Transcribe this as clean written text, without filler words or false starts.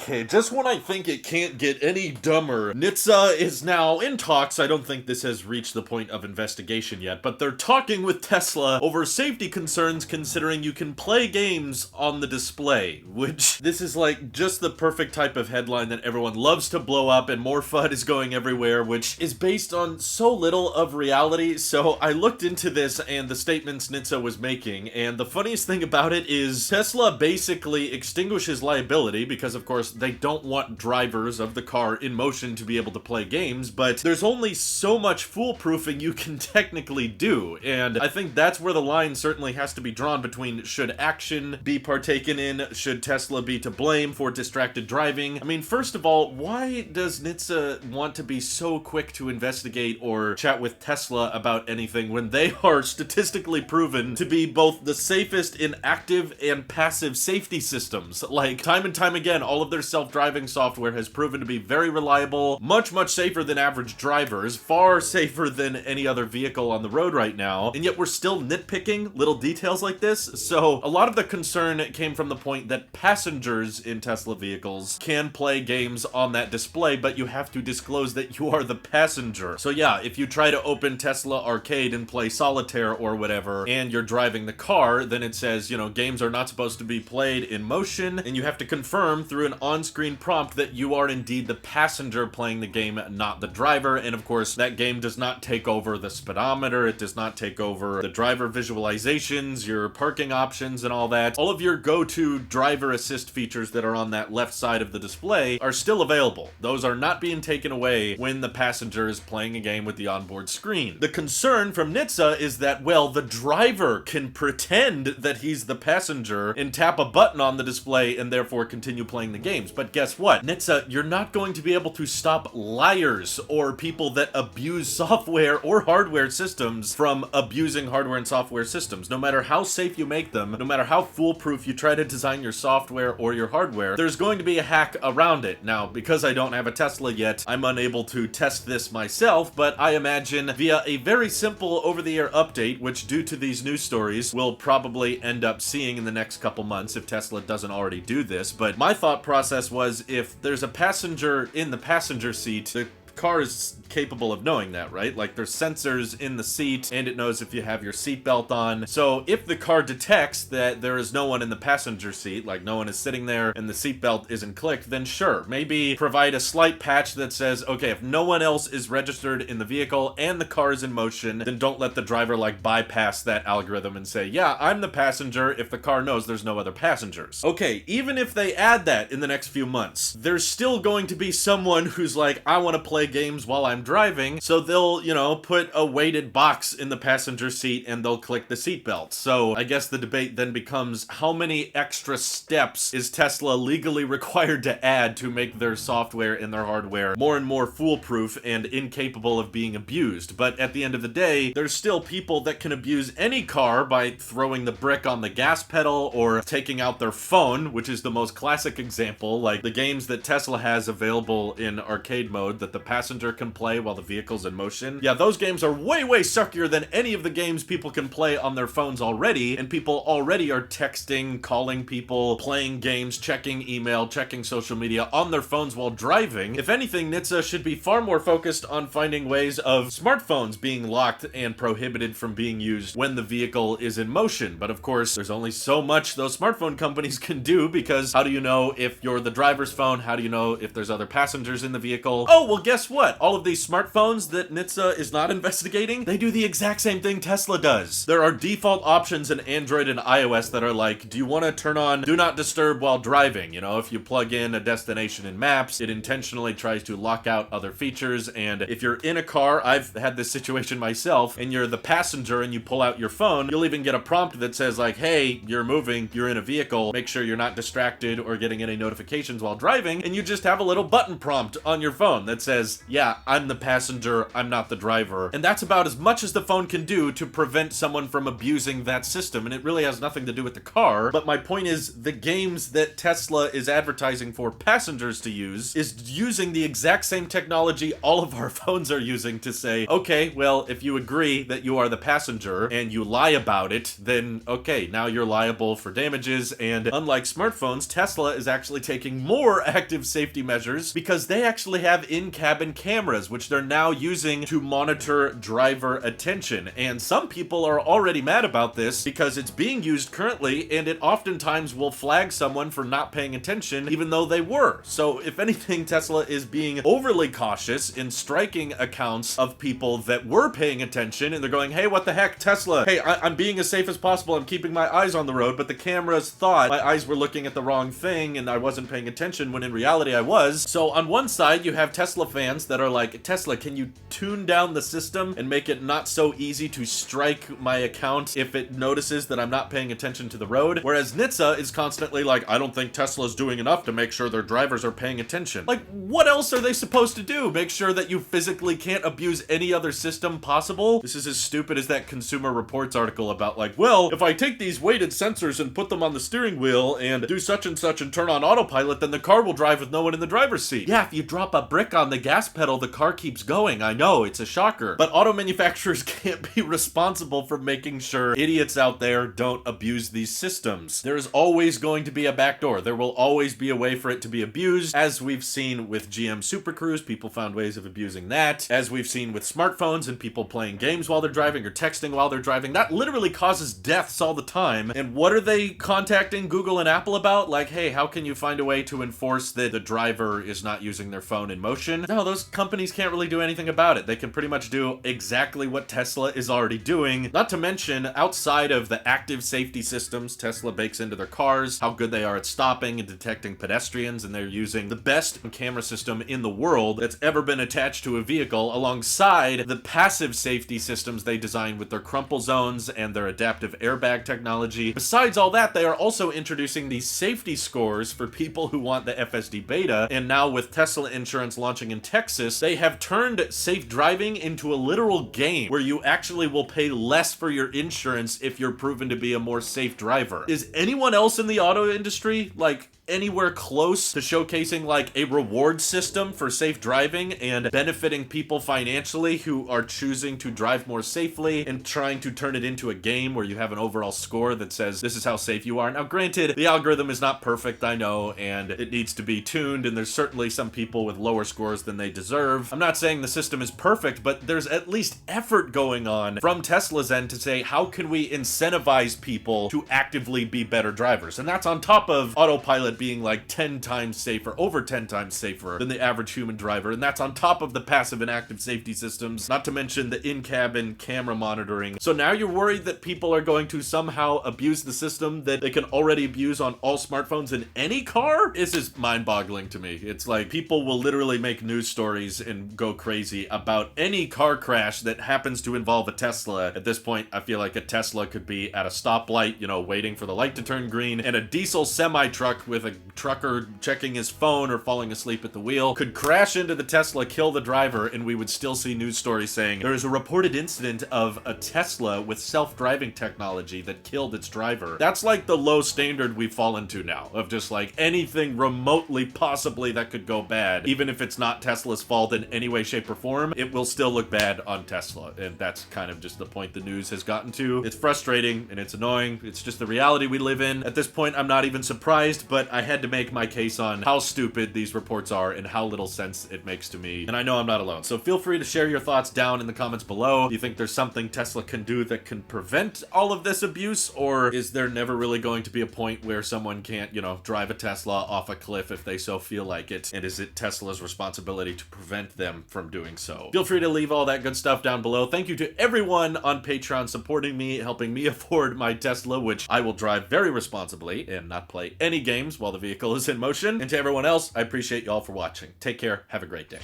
Okay, just when I think it can't get any dumber, NHTSA is now in talks. I don't think this has reached the point of investigation yet, but they're talking with Tesla over safety concerns considering you can play games on the display, which this is like just the perfect type of headline that everyone loves to blow up and more FUD is going everywhere, which is based on so little of reality. So I looked into this and the statements NHTSA was making, and the funniest thing about it is Tesla basically extinguishes liability because of course they don't want drivers of the car in motion to be able to play games, but there's only so much foolproofing you can technically do, and I think that's where the line certainly has to be drawn between should action be partaken in, should Tesla be to blame for distracted driving. I mean, first of all, why does NHTSA want to be so quick to investigate or chat with Tesla about anything when they are statistically proven to be both the safest in active and passive safety systems? Like, time and time again, all of their self-driving software has proven to be very reliable, much safer than average drivers, far safer than any other vehicle on the road right now, and yet we're still nitpicking little details like this. So a lot of the concern came from the point that passengers in Tesla vehicles can play games on that display, but you have to disclose that you are the passenger. So yeah, if you try to open Tesla Arcade and play solitaire or whatever, and you're driving the car, then it says, you know, games are not supposed to be played in motion, and you have to confirm through an on-screen prompt that you are indeed the passenger playing the game, not the driver. And of course, that game does not take over the speedometer, it does not take over the driver visualizations, your parking options, and all that. All of your go-to driver assist features that are on that left side of the display are still available. Those are not being taken away when the passenger is playing a game with the onboard screen. The concern from NHTSA is that, well, the driver can pretend that he's the passenger and tap a button on the display and therefore continue playing the games. But guess what? NHTSA, you're not going to be able to stop liars or people that abuse software or hardware systems from abusing hardware and software systems. No matter how safe you make them, no matter how foolproof you try to design your software or your hardware, there's going to be a hack around it. Now, because I don't have a Tesla yet, I'm unable to test this myself, but I imagine via a very simple over-the-air update, which due to these news stories, we'll probably end up seeing in the next couple months if Tesla doesn't already do this. But my thought process was, if there's a passenger in the passenger seat, the car is capable of knowing that, right? Like, there's sensors in the seat and it knows if you have your seatbelt on. So if the car detects that there is no one in the passenger seat, like no one is sitting there and the seatbelt isn't clicked, then sure, maybe provide a slight patch that says, okay, if no one else is registered in the vehicle and the car is in motion, then don't let the driver like bypass that algorithm and say, yeah, I'm the passenger, if the car knows there's no other passengers. Okay, even if they add that in the next few months, there's still going to be someone who's like, I want to play games while I'm driving, so they'll, you know, put a weighted box in the passenger seat and they'll click the seatbelt. So I guess the debate then becomes, how many extra steps is Tesla legally required to add to make their software and their hardware more and more foolproof and incapable of being abused? But at the end of the day, there's still people that can abuse any car by throwing the brick on the gas pedal or taking out their phone, which is the most classic example. Like the games that Tesla has available in arcade mode that the passenger can play while the vehicle's in motion. Yeah, those games are way suickier than any of the games people can play on their phones already, and people already are texting, calling people, playing games, checking email, checking social media on their phones while driving. If anything, NHTSA should be far more focused on finding ways of smartphones being locked and prohibited from being used when the vehicle is in motion. But of course, there's only so much those smartphone companies can do, because how do you know if you're the driver's phone? How do you know if there's other passengers in the vehicle? Oh, well, guess what? All of these smartphones that NHTSA is not investigating, they do the exact same thing Tesla does. There are default options in Android and iOS that are like, do you want to turn on Do Not Disturb while driving? You know, if you plug in a destination in Maps, it intentionally tries to lock out other features. And if you're in a car, I've had this situation myself, and you're the passenger and you pull out your phone, you'll even get a prompt that says like, hey, you're moving, you're in a vehicle, make sure you're not distracted or getting any notifications while driving. And you just have a little button prompt on your phone that says, says, yeah, I'm the passenger, I'm not the driver. And that's about as much as the phone can do to prevent someone from abusing that system, and it really has nothing to do with the car. But my point is, the games that Tesla is advertising for passengers to use is using the exact same technology all of our phones are using to say, okay, well, if you agree that you are the passenger and you lie about it, then okay, now you're liable for damages. And unlike smartphones, Tesla is actually taking more active safety measures because they actually have in-cabin cameras, which they're now using to monitor driver attention. And some people are already mad about this because it's being used currently, and it oftentimes will flag someone for not paying attention even though they were. So if anything, Tesla is being overly cautious in striking accounts of people that were paying attention, and they're going, hey, what the heck, Tesla? Hey, I'm being as safe as possible. I'm keeping my eyes on the road, but the cameras thought my eyes were looking at the wrong thing and I wasn't paying attention when in reality I was. So on one side, you have Tesla fans that are like, Tesla, can you tune down the system and make it not so easy to strike my account if it notices that I'm not paying attention to the road? Whereas NHTSA is constantly like, I don't think Tesla's doing enough to make sure their drivers are paying attention. Like, what else are they supposed to do? Make sure that you physically can't abuse any other system possible? This is as stupid as that Consumer Reports article about like, well, if I take these weighted sensors and put them on the steering wheel and do such and such and turn on autopilot, then the car will drive with no one in the driver's seat. Yeah, if you drop a brick on the gas pedal, the car keeps going. I know, it's a shocker. But auto manufacturers can't be responsible for making sure idiots out there don't abuse these systems. There is always going to be a backdoor. There will always be a way for it to be abused. As we've seen with GM Super Cruise, people found ways of abusing that. As we've seen with smartphones and people playing games while they're driving or texting while they're driving, that literally causes deaths all the time. And what are they contacting Google and Apple about? Like, hey, how can you find a way to enforce that the driver is not using their phone in motion? No, those companies can't really do anything about it. They can pretty much do exactly what Tesla is already doing. Not to mention, outside of the active safety systems Tesla bakes into their cars, how good they are at stopping and detecting pedestrians, and they're using the best camera system in the world that's ever been attached to a vehicle, alongside the passive safety systems they designed with their crumple zones and their adaptive airbag technology. Besides all that, they are also introducing these safety scores for people who want the FSD beta, and now with Tesla Insurance launching in Texas, they have turned safe driving into a literal game where you actually will pay less for your insurance if you're proven to be a more safe driver. Is anyone else in the auto industry like anywhere close to showcasing like a reward system for safe driving and benefiting people financially who are choosing to drive more safely and trying to turn it into a game where you have an overall score that says this is how safe you are? Now granted, the algorithm is not perfect, I know, and it needs to be tuned, and there's certainly some people with lower scores than they deserve. I'm not saying the system is perfect, but there's at least effort going on from Tesla's end to say, how can we incentivize people to actively be better drivers? And that's on top of autopilot being like 10 times safer, over 10 times safer than the average human driver. And that's on top of the passive and active safety systems, not to mention the in-cabin camera monitoring. So now you're worried that people are going to somehow abuse the system that they can already abuse on all smartphones in any car? This is mind-boggling to me. It's like people will literally make news stories and go crazy about any car crash that happens to involve a Tesla. At this point, I feel like a Tesla could be at a stoplight, you know, waiting for the light to turn green, and a diesel semi-truck with a trucker checking his phone or falling asleep at the wheel could crash into the Tesla, kill the driver, and we would still see news stories saying there is a reported incident of a Tesla with self-driving technology that killed its driver. That's like the low standard we've fallen to now, of just like anything remotely possibly that could go bad. Even if it's not Tesla's fault in any way, shape, or form, it will still look bad on Tesla. And that's kind of just the point the news has gotten to. It's frustrating and it's annoying. It's just the reality we live in. At this point, I'm not even surprised, but I had to make my case on how stupid these reports are and how little sense it makes to me. And I know I'm not alone. So feel free to share your thoughts down in the comments below. Do you think there's something Tesla can do that can prevent all of this abuse? Or is there never really going to be a point where someone can't, you know, drive a Tesla off a cliff if they so feel like it? And is it Tesla's responsibility to prevent them from doing so? Feel free to leave all that good stuff down below. Thank you to everyone on Patreon supporting me, helping me afford my Tesla, which I will drive very responsibly and not play any games while the vehicle is in motion. And to everyone else, I appreciate y'all for watching. Take care. Have a great day.